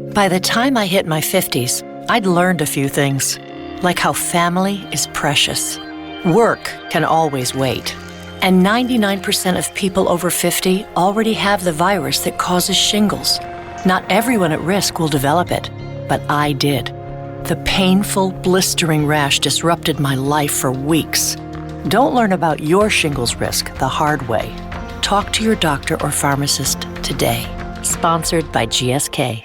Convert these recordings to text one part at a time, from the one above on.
By the time I hit my 50s, I'd learned a few things, like how family is precious. Work can always wait. And 99% of people over 50 already have the virus that causes shingles. Not everyone at risk will develop it, but I did. The painful, blistering rash disrupted my life for weeks. Don't learn about your shingles risk the hard way. Talk to your doctor or pharmacist today. Sponsored by GSK.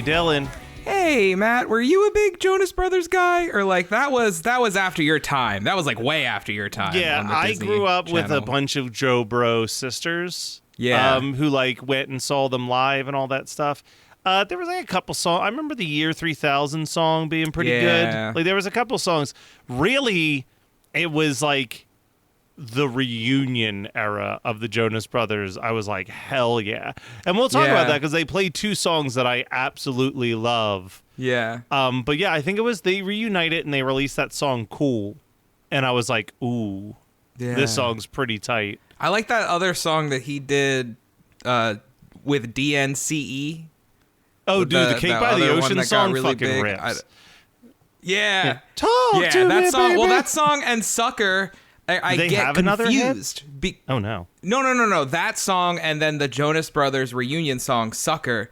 Dylan. Hey Matt, were you a big Jonas Brothers guy, or like that was after your time? That was like way after your time. Yeah, on the I Disney grew up Channel. with a bunch of Joe Bro sisters. Yeah, who like went and saw them live and all that stuff. There was like a couple songs. I remember the Year 3000 song being pretty good. Like there was a couple songs. Really, it was like the reunion era of the Jonas Brothers. I was like, hell yeah. And we'll talk about that because they played two songs that I absolutely love. Yeah. But yeah, I think it was they reunited and they released that song Cool. And I was like, ooh, this song's pretty tight. I like that other song that he did with DNCE. Oh, dude, the Cake by the Ocean song really fucking big. rips. Yeah. Talk to that me, song. baby. Well, that song and Sucker, I they get have confused. Another hit? Oh, no. No. That song and then the Jonas Brothers reunion song, Sucker.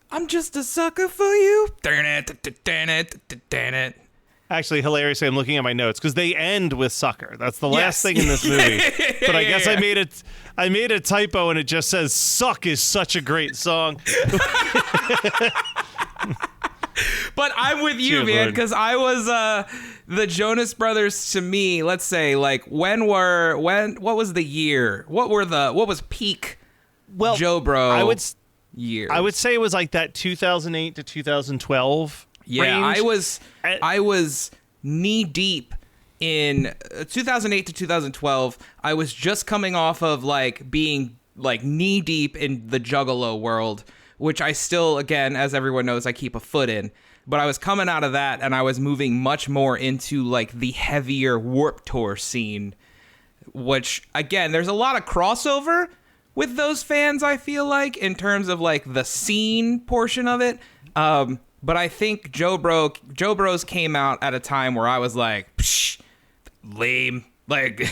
I'm just a sucker for you. Darn it. Actually, hilariously, I'm looking at my notes because they end with Sucker. That's the last thing in this movie. But I guess I made a typo and it just says Suck is such a great song. But I'm with you, man, because I was the Jonas Brothers to me. Let's say, like, what was the year? What was peak? Joe Bro. Years. I would say it was like that 2008 to 2012. Yeah, range. I was knee deep in 2008 to 2012. I was just coming off of like being like knee deep in the Juggalo world, which I still, again, as everyone knows, I keep a foot in. But I was coming out of that and I was moving much more into like the heavier Warped Tour scene, which again, there's a lot of crossover with those fans, I feel like, in terms of like the scene portion of it. But I think Joe Bros came out at a time where I was like, psh, lame, like,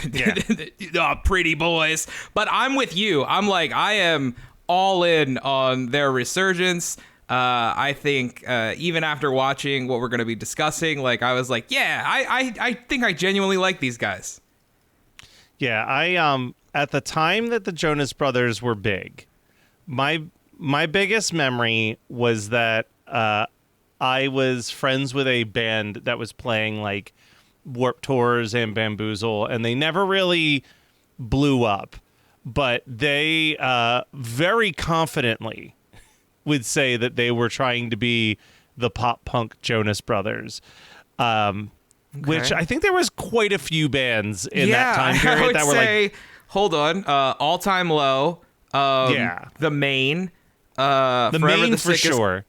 oh, pretty boys. But I'm with you. I'm like, I am all in on their resurgence. I think even after watching what we're going to be discussing, like, I was like, yeah, I think I genuinely like these guys. Yeah, I at the time that the Jonas Brothers were big, my biggest memory was that I was friends with a band that was playing like Warped Tours and Bamboozle, and they never really blew up, but they very confidently would say that they were trying to be the pop punk Jonas Brothers. Which I think there was quite a few bands in that time period I would that were say, like, hold on, All Time Low, The Main, the Main the for sickest, sure.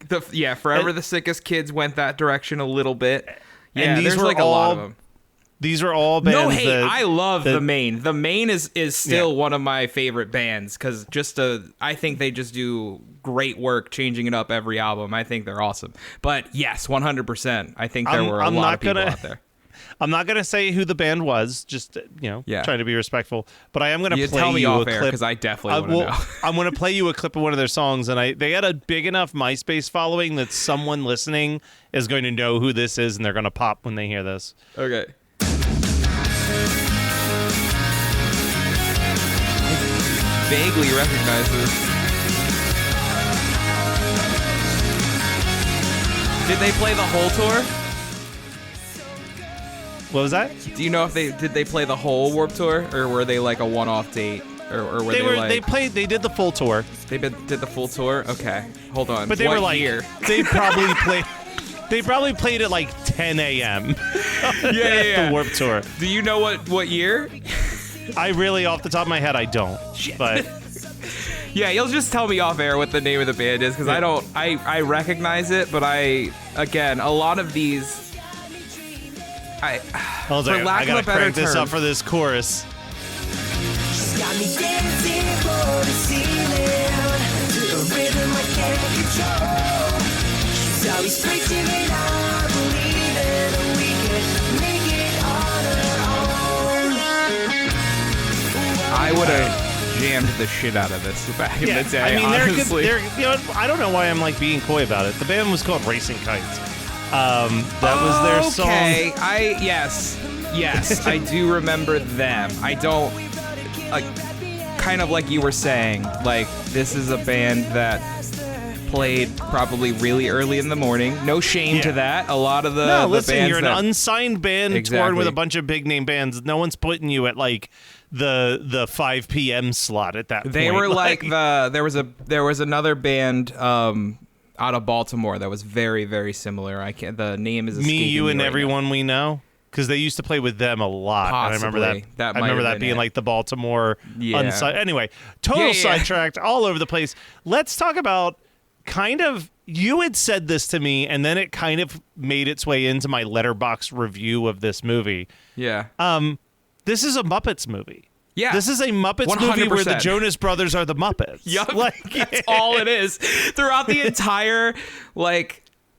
Forever the Sickest Kids went that direction a little bit. Yeah, and these there's were like a lot of them. These are all bands. No hate, I love The Main. The Main is still one of my favorite bands because I think they just do great work changing it up every album. I think they're awesome. But yes, 100%. I think there were a lot of people out there. I'm not going to say who the band was, just, trying to be respectful. But I am going to play tell me you off a air clip. because I definitely want to know. I'm going to play you a clip of one of their songs. And they had a big enough MySpace following that someone listening is going to know who this is. And they're going to pop when they hear this. Okay. Vaguely recognize this. Did they play the whole tour? What was that? Do you know if they play the whole Warped Tour, or were they like a one-off date, or were they did the full tour. They did the full tour? Okay, hold on. But they what were like year? They probably played at like 10 a.m. Yeah. The Warped Tour. Do you know what year? I really, off the top of my head, I don't. But yeah, you'll just tell me off air what the name of the band is, because I recognize it, but a lot of these, I for lack of gotta a better crank this term, up for this chorus. She's got me dancing for the ceiling to a rhythm I can't control. She's always preaching and I believe in we can make it on our own. I would have jammed the shit out of this back in the day. I mean, honestly. they're I don't know why I'm like being coy about it. The band was called Racing Kites. That was their song. Okay, yes, I do remember them. I don't, kind of like you were saying, like, this is a band that played probably really early in the morning. No shame to that. A lot of the listen, bands you're an unsigned band touring with a Exactly. bunch of big name bands. No one's putting you at like the 5 p.m. slot at that point. They were like there was another band out of Baltimore that was very, very similar. The name is Me, escaping You, me and right Everyone We Know, because they used to play with them a lot. And I remember Possibly. That I might remember have that been being it. like the Baltimore Anyway, total Yeah. sidetracked all over the place. Let's talk about kind of. You had said this to me, and then it kind of made its way into my Letterboxd review of this movie. Yeah. This is a Muppets movie. Yeah. This is a Muppets movie where the 100%. Jonas Brothers are the Muppets. Yup. Like, That's all it is. Throughout the entire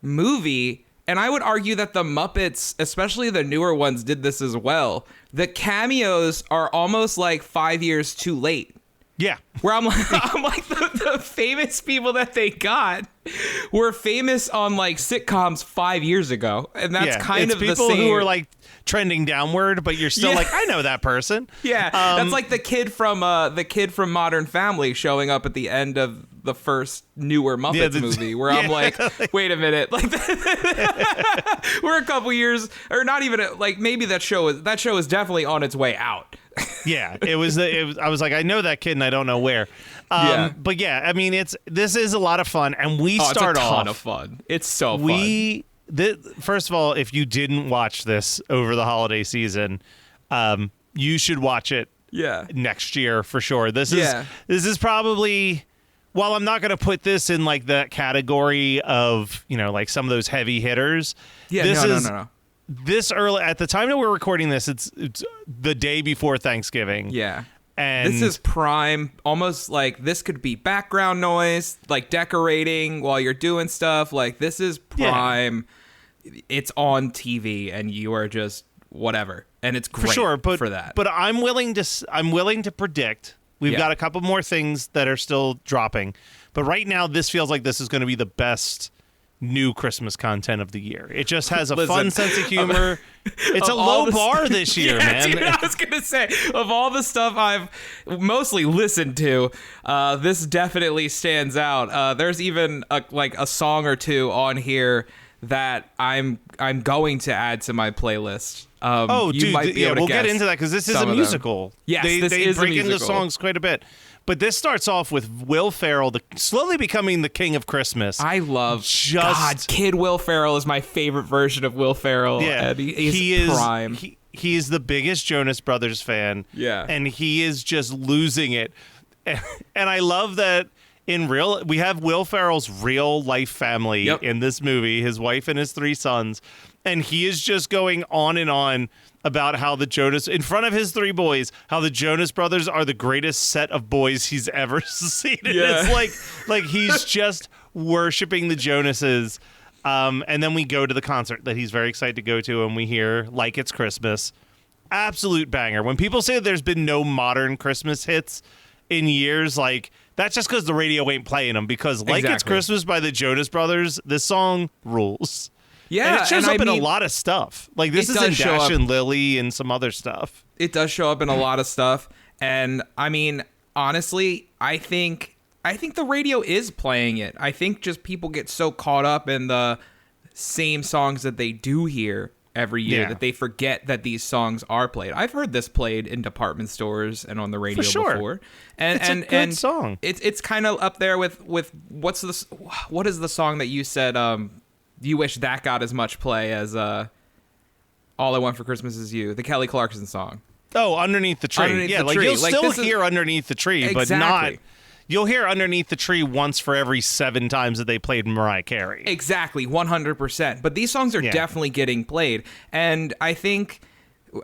movie, and I would argue that the Muppets, especially the newer ones, did this as well. The cameos are almost like 5 years too late. yeah. Where I'm like the famous people that they got were famous on like sitcoms 5 years ago, and that's kind it's of the people same. who are like trending downward, but you're still Yeah. like, I know that person. Yeah, that's like the kid from Modern Family showing up at the end of the first newer Muppets movie, where I'm like, wait a minute, like we're a couple years, or not even like maybe that show is definitely on its way out. Yeah, it was. I was like, I know that kid, and I don't know where. Yeah. But yeah, I mean, this is a lot of fun, and we start it's a ton off. of fun. It's so fun. First of all, if you didn't watch this over the holiday season, you should watch it. Yeah. Next year for sure. This Yeah. is probably. While I'm not going to put this in like that category of like some of those heavy hitters. Yeah. This No. is this early at the time that we're recording this. It's the day before Thanksgiving. Yeah. And This is prime, almost like this could be background noise, like decorating while you're doing stuff. Like this is prime. It's on TV and you are just whatever. And it's great for sure, but for that. But I'm willing to predict. We've got a couple more things that are still dropping. But right now this feels like this is going to be the best new Christmas content of the year. It just has a fun sense of humor. It's a low bar this year, man. Dude, I was gonna say, of all the stuff I've mostly listened to, this definitely stands out. There's even a song or two on here that I'm going to add to my playlist. Dude, might be able to we'll guess get into that because this is some a of them. musical. Yes, they this is a break into musical. songs quite a bit. But this starts off with Will Ferrell, slowly becoming the king of Christmas. I love Just- Kid Will Ferrell is my favorite version of Will Ferrell. Yeah, and he's he is prime. He is the biggest Jonas Brothers fan. Yeah. And he is just losing it. And I love that we have Will Ferrell's real life family in this movie, his wife and his 3 sons. And he is just going on and on about how in front of his 3 boys, how the Jonas Brothers are the greatest set of boys he's ever seen. And it's like he's just worshiping the Jonases. And then we go to the concert that he's very excited to go to, and we hear Like It's Christmas. Absolute banger. When people say that there's been no modern Christmas hits in years, like, that's just because the radio ain't playing them, because Like It's Christmas by the Jonas Brothers, this song rules. Yeah, and it shows up in mean, a lot of stuff. Like, this is in Dash and Lily and some other stuff. It does show up in a lot of stuff. And I mean, honestly, I think I think the radio is playing it. I think just people get so caught up in the same songs that they do hear every year that they forget that these songs are played. I've heard this played in department stores and on the radio before. And it's a good song. It's kind of up there with what is the song that you said you wish that got as much play as All I Want for Christmas Is You, the Kelly Clarkson song. Oh, Underneath the Tree. You'll still hear Underneath the Tree, but not. You'll hear Underneath the Tree once for every 7 times that they played Mariah Carey. Exactly, 100%. But these songs are definitely getting played. And I think,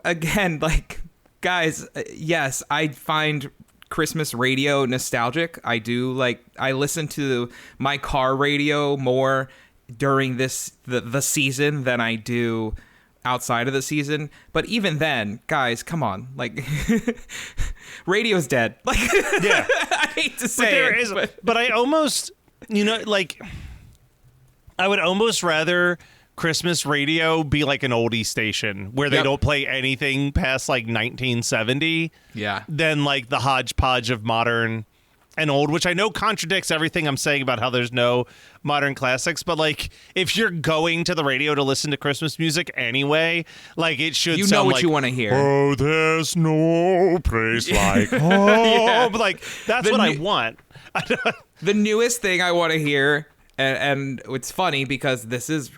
again, like, guys, yes, I find Christmas radio nostalgic. I do. Like, I listen to my car radio more during the season than I do outside of the season. But even then, guys, come on, like radio's dead. Like, yeah, I hate to say but I almost, like, I would almost rather Christmas radio be like an oldie station where they don't play anything past like 1970 than like the hodgepodge of modern and old, which I know contradicts everything I'm saying about how there's no modern classics, but like if you're going to the radio to listen to Christmas music anyway, like it should sound know what like, you want to hear. Oh, there's no place like home. Like that's what I want. The newest thing I want to hear, and it's funny because this is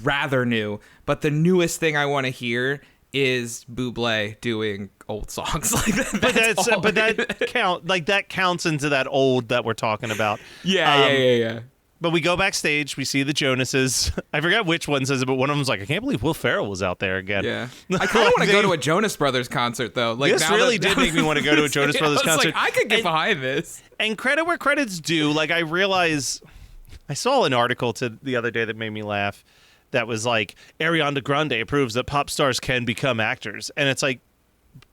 rather new, but the newest thing I want to hear is Bublé doing old songs like that. But that counts into that old that we're talking about. Yeah. But we go backstage, we see the Jonases. I forget which one says it, but one of them's like, I can't believe Will Ferrell was out there again. Yeah. I kind of want to go to a Jonas Brothers concert, though. Like, this really did make me want to go to a Jonas Brothers concert. Like, I could get behind this. And credit where credit's due. Like, I realize, I saw an article the other day that made me laugh. That was like, Ariana Grande proves that pop stars can become actors. And it's like,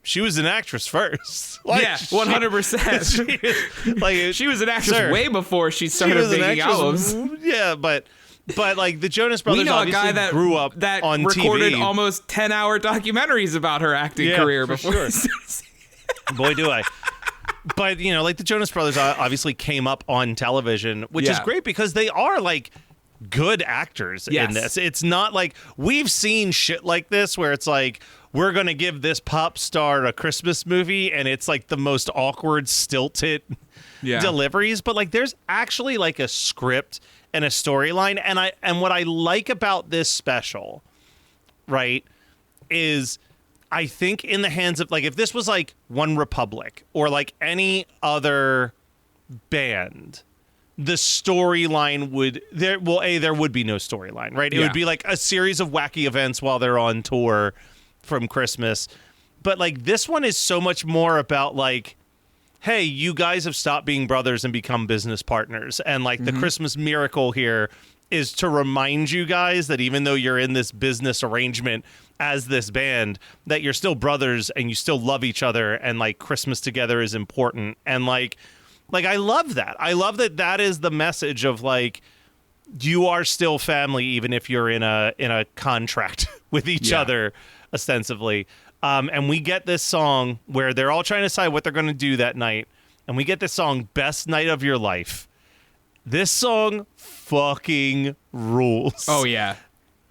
she was an actress first. Like, yeah, 100%. Like, she was an actress way before she started making albums. Yeah, but like the Jonas Brothers, we know a obviously guy that grew up that on recorded TV. Almost 10-hour documentaries about her acting career before. Sure. Boy, do I. But like the Jonas Brothers obviously came up on television, which is great because they are like good actors in this. It's not like we've seen shit like this where it's like we're going to give this pop star a Christmas movie and it's like the most awkward, stilted deliveries. But like there's actually like a script and a storyline. And what I like about this special, right, is I think in the hands of like if this was like One Republic or like any other band, the storyline there would be no storyline, right? It would be like a series of wacky events while they're on tour from Christmas. But like this one is so much more about like, hey, you guys have stopped being brothers and become business partners. And like the Christmas miracle here is to remind you guys that even though you're in this business arrangement as this band, that you're still brothers and you still love each other and like Christmas together is important. And like I love that. I love that is the message of like you are still family even if you're in a contract with each other ostensibly. And we get this song where they're all trying to decide what they're going to do that night, and we get this song Best Night of Your Life. This song fucking rules. Oh yeah.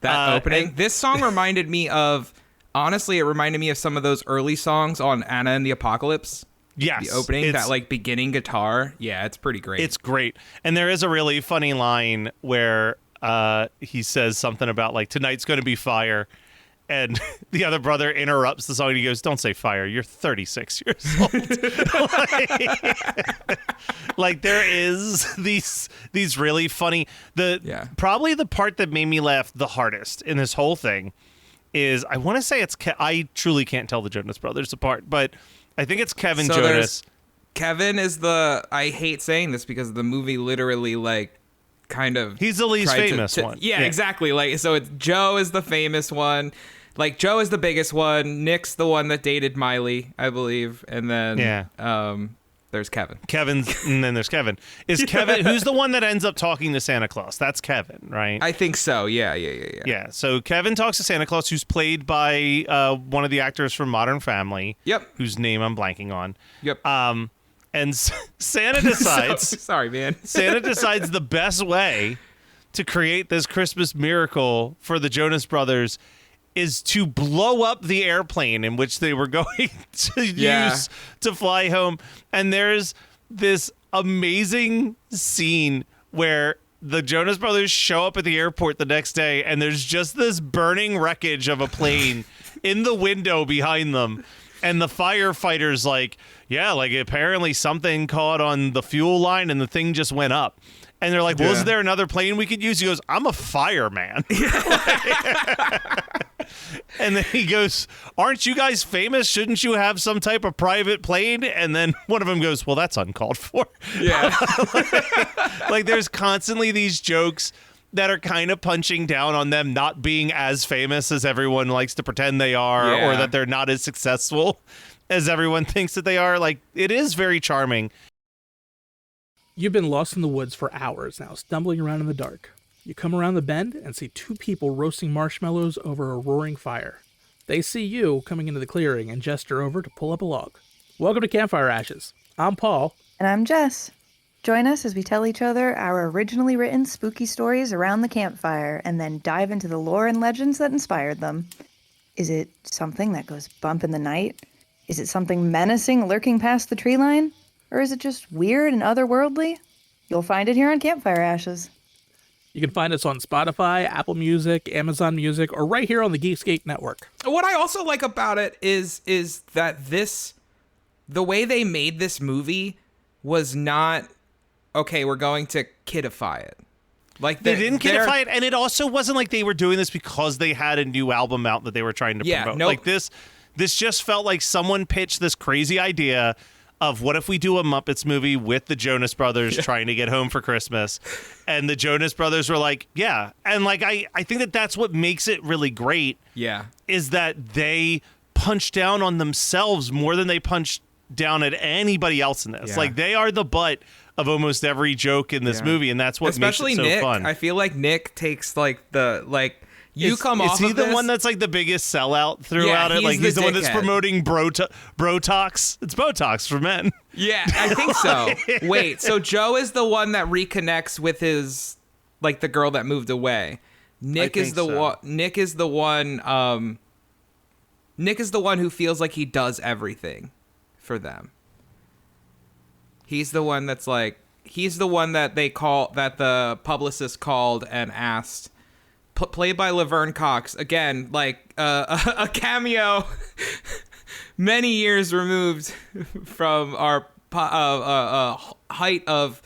That opening. This song reminded me of some of those early songs on Anna and the Apocalypse. Yes. The opening, that like beginning guitar. Yeah, it's pretty great. It's great. And there is a really funny line where he says something about like, tonight's going to be fire. And the other brother interrupts the song and he goes, don't say fire. You're 36 years old. like there is these really funny, probably the part that made me laugh the hardest in this whole thing is, I want to say I truly can't tell the Jonas Brothers apart, but I think it's Kevin Jonas. Kevin is I hate saying this because the movie literally like kind of, he's the least famous one. Yeah, exactly. Like, so it's Joe is the famous one. Like Joe is the biggest one. Nick's the one that dated Miley, I believe, and then there's Kevin. And then there's Kevin. Is Kevin who's the one that ends up talking to Santa Claus? That's Kevin, right? I think so. Yeah. Yeah. So Kevin talks to Santa Claus, who's played by one of the actors from Modern Family. Yep. Whose name I'm blanking on. Yep. And Santa decides... Sorry, man. Santa decides the best way to create this Christmas miracle for the Jonas Brothers is to blow up the airplane in which they were going to use to fly home. And there's this amazing scene where the Jonas Brothers show up at the airport the next day, and there's just this burning wreckage of a plane in the window behind them. And the firefighter's like, yeah, like apparently something caught on the fuel line and the thing just went up. And they're like, well, is there another plane we could use? He goes, I'm a fireman. And then he goes, aren't you guys famous? Shouldn't you have some type of private plane? And then one of them goes, well, that's uncalled for. Yeah. Like there's constantly these jokes that are kind of punching down on them not being as famous as everyone likes to pretend they are, or that they're not as successful as everyone thinks that they are. Like, it is very charming. You've been lost in the woods for hours now, stumbling around in the dark. You come around the bend and see two people roasting marshmallows over a roaring fire. They see you coming into the clearing and gesture over to pull up a log. Welcome to Campfire Ashes. I'm Paul. And I'm Jess. Join us as we tell each other our originally written spooky stories around the campfire and then dive into the lore and legends that inspired them. Is it something that goes bump in the night? Is it something menacing lurking past the tree line? Or is it just weird and otherworldly? You'll find it here on Campfire Ashes. You can find us on Spotify, Apple Music, Amazon Music, or right here on the Geekscape Network. What I also like about it is that the way they made this movie was not, okay, we're going to kidify it. Like they didn't kidify it, and it also wasn't like they were doing this because they had a new album out that they were trying to promote. Nope. Like this just felt like someone pitched this crazy idea of what if we do a Muppets movie with the Jonas Brothers trying to get home for Christmas. And the Jonas Brothers were like, yeah. And like I think that that's what makes it really great. Yeah. Is that they punch down on themselves more than they punch down at anybody else in this. Yeah. Like they are the butt of almost every joke in this movie, and that's what especially makes it so Nick, fun. I feel like Nick takes like the you come off. Is he of the this, one that's like the biggest sellout throughout it? Like he's the one that's dickhead. promoting Brotox. It's Botox for men. Yeah, I think so. Wait, so Joe is the one that reconnects with his like the girl that moved away. Nick is the one. Nick is the one. Nick is the one who feels like he does everything for them. He's the one that's like he's the one that the publicist called and asked. Played by Laverne Cox, again, like a cameo many years removed from our height of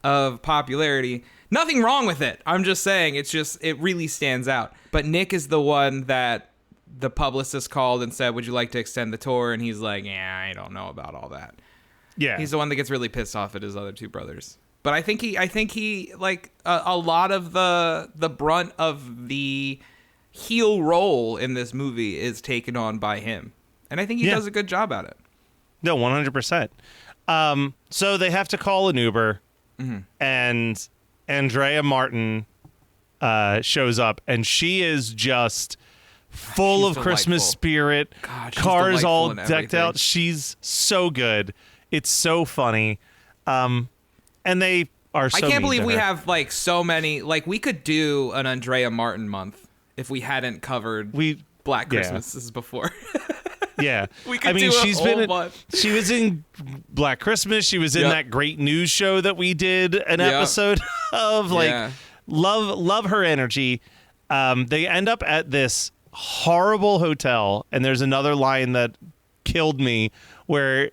popularity. Nothing wrong with it. I'm just saying it really stands out. But Nick is the one that the publicist called and said, would you like to extend the tour? And he's like, yeah, I don't know about all that. Yeah. He's the one that gets really pissed off at his other two brothers. But I think he like a lot of the brunt of the heel role in this movie is taken on by him, and I think he does a good job at it. No, 100%. So they have to call an Uber, and Andrea Martin shows up, and she is just full She's of Christmas delightful. spirit. God, she's cars delightful all in decked everything. out. She's so good. It's so funny. And they are so I can't mean believe to we her. have like so many. Like we could do an Andrea Martin month if we hadn't covered Black Christmases before. Yeah. We could do a whole month. She was in Black Christmas. She was in that great news show that we did an episode of. Like, love her energy. They end up at this horrible hotel, and there's another line that killed me where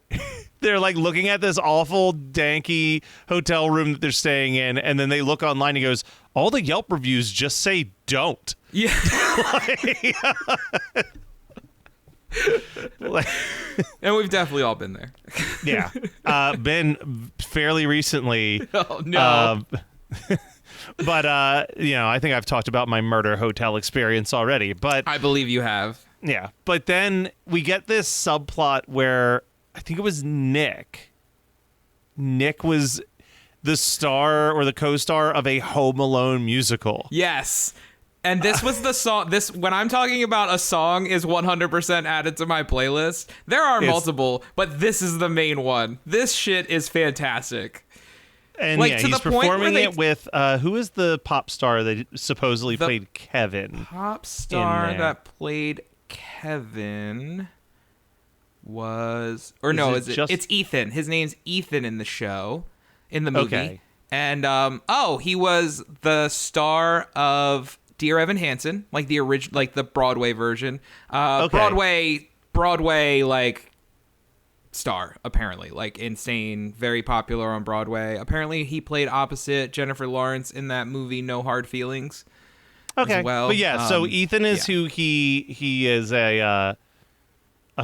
they're like looking at this awful danky hotel room that they're staying in, and then they look online and he goes, all the Yelp reviews just say don't. Yeah. And we've definitely all been there. Yeah. Been fairly recently. Oh no. But I think I've talked about my murder hotel experience already, but I believe you have. yeah. But then we get this subplot where I think it was Nick. Nick was the star or the co-star of a Home Alone musical. Yes. And this was the song. This, when I'm talking about a song is 100% added to my playlist. There are multiple, but this is the main one. This shit is fantastic. And like, yeah, to he's the point performing where it with who is the pop star that supposedly played Kevin? Pop star that played Kevin was, or no, it's Ethan. His name's Ethan in the show, in the movie. Okay. And he was the star of Dear Evan Hansen, like the original, like the Broadway version. Broadway like star, apparently, like insane, very popular on Broadway. Apparently, he played opposite Jennifer Lawrence in that movie No Hard Feelings. Okay, as well. But yeah, so Ethan is who he is a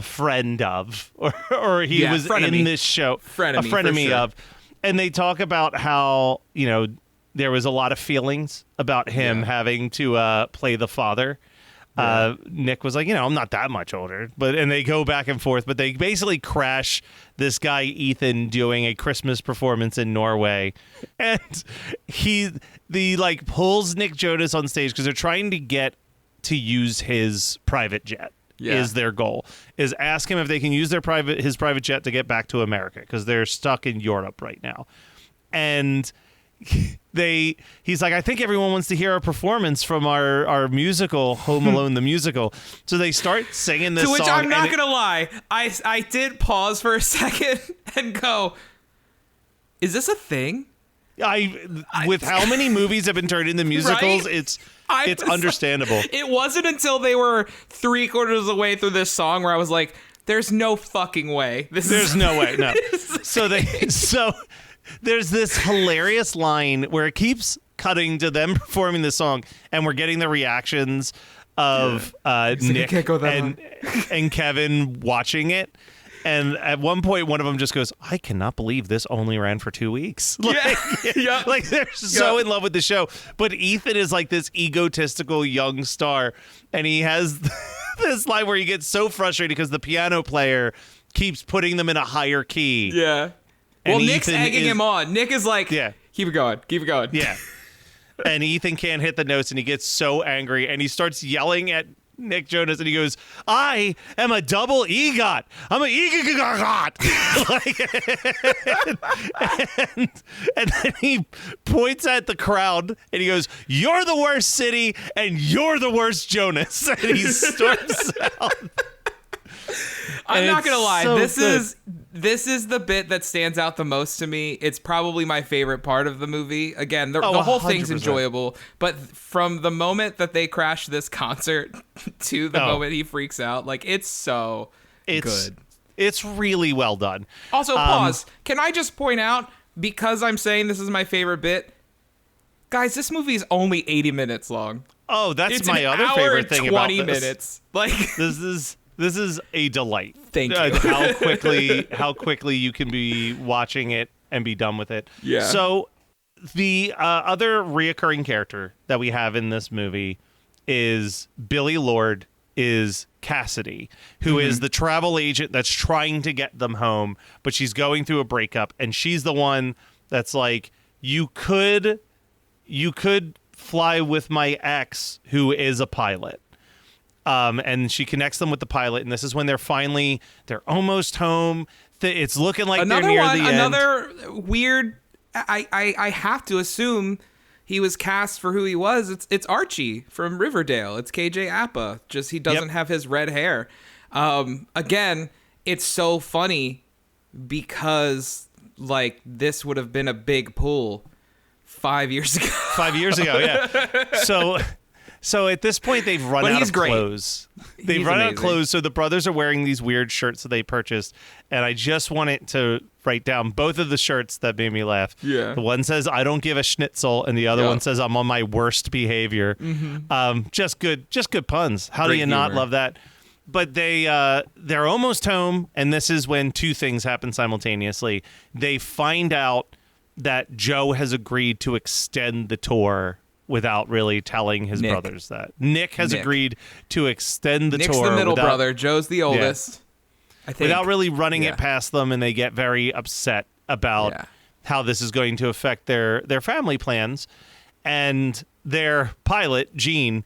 friend of, or he was in this show, a frenemy of, and they talk about how there was a lot of feelings about him having to play the father. Nick was like, I'm not that much older, and they go back and forth, but they basically crash this guy Ethan doing a Christmas performance in Norway, and he pulls Nick Jonas on stage because they're trying to get to use his private jet. Is their goal, is ask him if they can use his private jet to get back to America because they're stuck in Europe right now, and he's like, I think everyone wants to hear a performance from our musical Home Alone the musical. So they start singing this song. To which I'm not gonna lie, I did pause for a second and go, is this a thing? With how many movies have been turned into musicals, right? it's understandable. It wasn't until they were 3/4 of the way through this song where I was like, there's no fucking way. There's no way. No. So there's this hilarious line where it keeps cutting to them performing the song, and we're getting the reactions of Nick and Kevin watching it. And at one point, one of them just goes, I cannot believe this only ran for 2 weeks. Like they're so in love with the show. But Ethan is like this egotistical young star, and he has this line where he gets so frustrated because the piano player keeps putting them in a higher key. Yeah. And well, Nick's egging him on. Nick is like, keep it going. Yeah. And Ethan can't hit the notes, and he gets so angry, and he starts yelling at Nick Jonas, and he goes, I am a double EGOT. I'm an EGOT. and then he points at the crowd, and he goes, you're the worst city, and you're the worst Jonas. And he storms out. I'm not gonna lie. So this is the bit that stands out the most to me. It's probably my favorite part of the movie. Again, the whole 100%. Thing's enjoyable, but from the moment that they crash this concert to the moment he freaks out, like it's good. It's really well done. Also, pause. Can I just point out, because I'm saying this is my favorite bit, guys, this movie is only 80 minutes long. Oh, that's my other favorite thing about this. 20 minutes. Like This is a delight. Thank you. How quickly you can be watching it and be done with it. Yeah. So the other reoccurring character that we have in this movie is Billy Lord, is Cassidy, who is the travel agent that's trying to get them home, but she's going through a breakup, and she's the one that's like, you could fly with my ex, who is a pilot. And she connects them with the pilot, and this is when they're almost home. It's looking like they're near the end. Another weird. I have to assume he was cast for who he was. It's Archie from Riverdale. It's KJ Apa. Just he doesn't have his red hair. Again, it's so funny because like this would have been a big pull 5 years ago. 5 years ago, yeah. So at this point, they've run out of clothes. They've run out of clothes, so the brothers are wearing these weird shirts that they purchased. And I just wanted to write down both of the shirts that made me laugh. Yeah. The one says, I don't give a schnitzel, and the other one says, I'm on my worst behavior. Mm-hmm. Just good puns. How do you not love that? But they're almost home, and this is when two things happen simultaneously. They find out that Joe has agreed to extend the tour without really telling his brothers that. Nick has agreed to extend the tour. Nick's the middle brother. Joe's the oldest. I think. Without really running it past them, and they get very upset about how this is going to affect their family plans. And their pilot, Gene,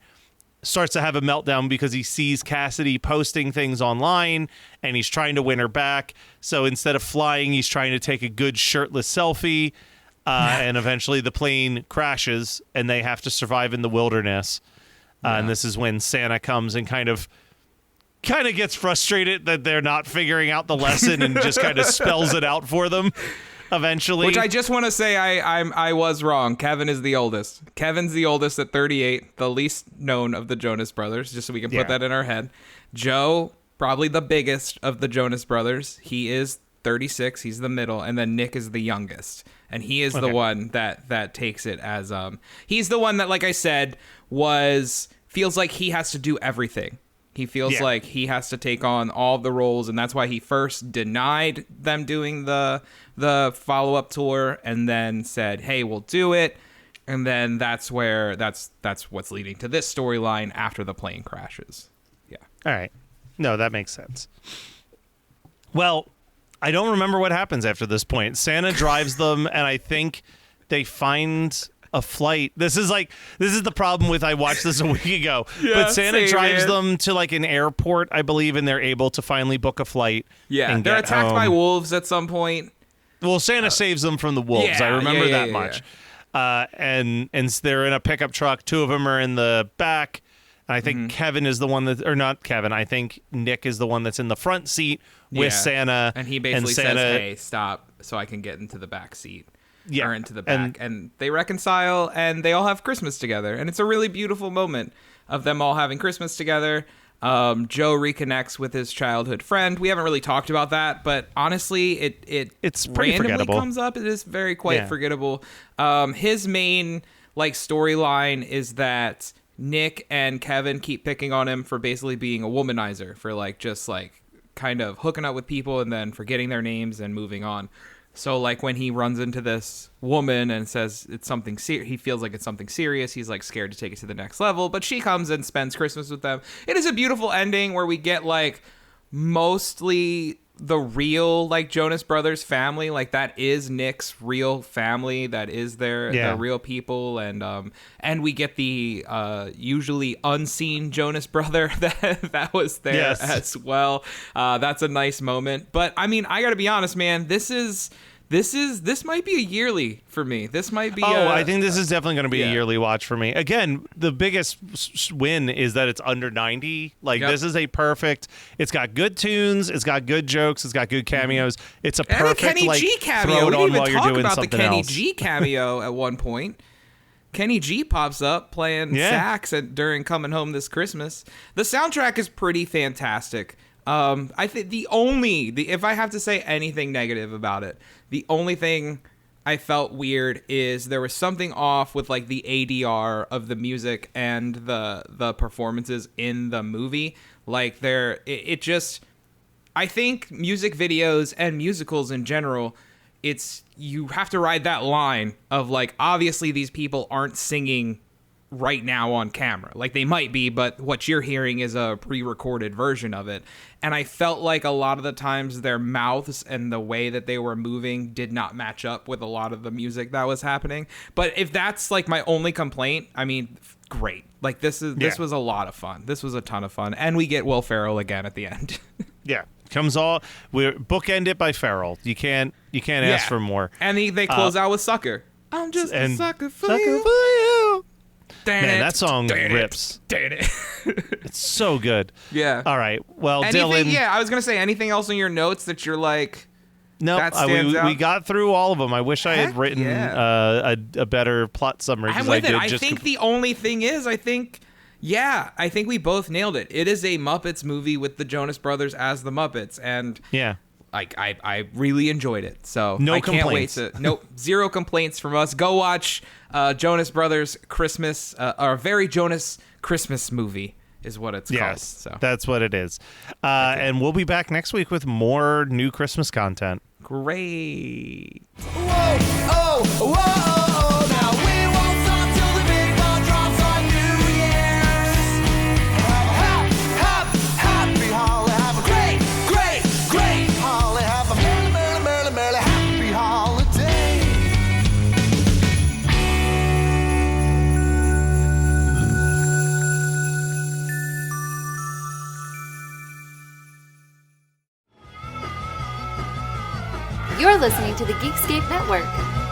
starts to have a meltdown because he sees Cassidy posting things online and he's trying to win her back. So instead of flying, he's trying to take a good shirtless selfie. And eventually the plane crashes and they have to survive in the wilderness. And this is when Santa comes and kind of gets frustrated that they're not figuring out the lesson and just kind of spells it out for them eventually. Which I just want to say I was wrong. Kevin is the oldest. Kevin's the oldest at 38, the least known of the Jonas Brothers, just so we can put that in our head. Joe, probably the biggest of the Jonas Brothers. He is 36. He's the middle. And then Nick is the youngest. And he is the one that takes it as... he's the one that, like I said, feels like he has to do everything. He feels like he has to take on all the roles, and that's why he first denied them doing the follow-up tour, and then said, "Hey, we'll do it." And then that's what's leading to this storyline after the plane crashes. Yeah. All right. No, that makes sense. Well, I don't remember what happens after this point. Santa drives them, and I think they find a flight. This is the problem with I watched this a week ago. But Santa drives them to like an airport, I believe, and they're able to finally book a flight. Yeah, they're attacked by wolves at some point. Well, Santa saves them from the wolves. I remember that much. And they're in a pickup truck. Two of them are in the back. And I think Kevin is the one that, or not Kevin, I think Nick is the one that's in the front seat with Santa. And he basically says, "Hey, stop, so I can get into the back seat." Or into the back. And they reconcile, and they all have Christmas together. And it's a really beautiful moment of them all having Christmas together. Joe reconnects with his childhood friend. We haven't really talked about that, but honestly, it's pretty randomly forgettable. Comes up. It is very quite forgettable. His main storyline is that Nick and Kevin keep picking on him for basically being a womanizer, for just kind of hooking up with people and then forgetting their names and moving on. So when he runs into this woman and says it's something he feels like it's something serious, he's scared to take it to the next level, but she comes and spends Christmas with them. It is a beautiful ending where we get mostly the real Jonas Brothers family. That is Nick's real family. That is their real people. And we get the usually unseen Jonas brother that was there as well. That's a nice moment. But I mean, I gotta be honest, man, this might be a yearly for me. This might be. I think this is definitely going to be a yearly watch for me. Again, the biggest win is that it's under 90. This is a perfect. It's got good tunes. It's got good jokes. It's got good cameos. It's a perfect and a Kenny G cameo. Throw it We on didn't while even you're talk doing about the something Kenny else. G cameo at one point. Kenny G pops up playing sax during Coming Home This Christmas. The soundtrack is pretty fantastic. I think if I have to say anything negative about it, the only thing I felt weird is there was something off with the ADR of the music and the performances in the movie. I think music videos and musicals in general, you have to ride that line of obviously these people aren't singing right now on camera. They might be, but what you're hearing is a pre-recorded version of it. And I felt a lot of the times their mouths and the way that they were moving did not match up with a lot of the music that was happening. But if that's my only complaint, I mean, great. This was a lot of fun. This was a ton of fun. And we get Will Ferrell again at the end. We're bookend it by Ferrell. You can't ask for more. And they close out with Sucker. I'm just a sucker for Sucker you. for you. Man, that song rips. It's so good. Yeah. All right. Well, Dylan. Yeah, I was gonna say anything else in your notes that you're no, that stands out? We got through all of them. I wish I had written a better plot summary. I'm with it. I think the only thing is, I think we both nailed it. It is a Muppets movie with the Jonas Brothers as the Muppets, and I really enjoyed it. So no I complaints. Can't wait to zero complaints from us. Go watch Jonas Brothers Christmas, or Very Jonas Christmas Movie is what it's called. So that's what it is. And we'll be back next week with more new Christmas content. Great. Whoa, oh, whoa, oh, now we won't stop till the big ball drops on New Year's. Have a happy holly, have a great, great, great holly, have a merry, merry, merry, merry, happy holiday. listening to the Geekscape Network.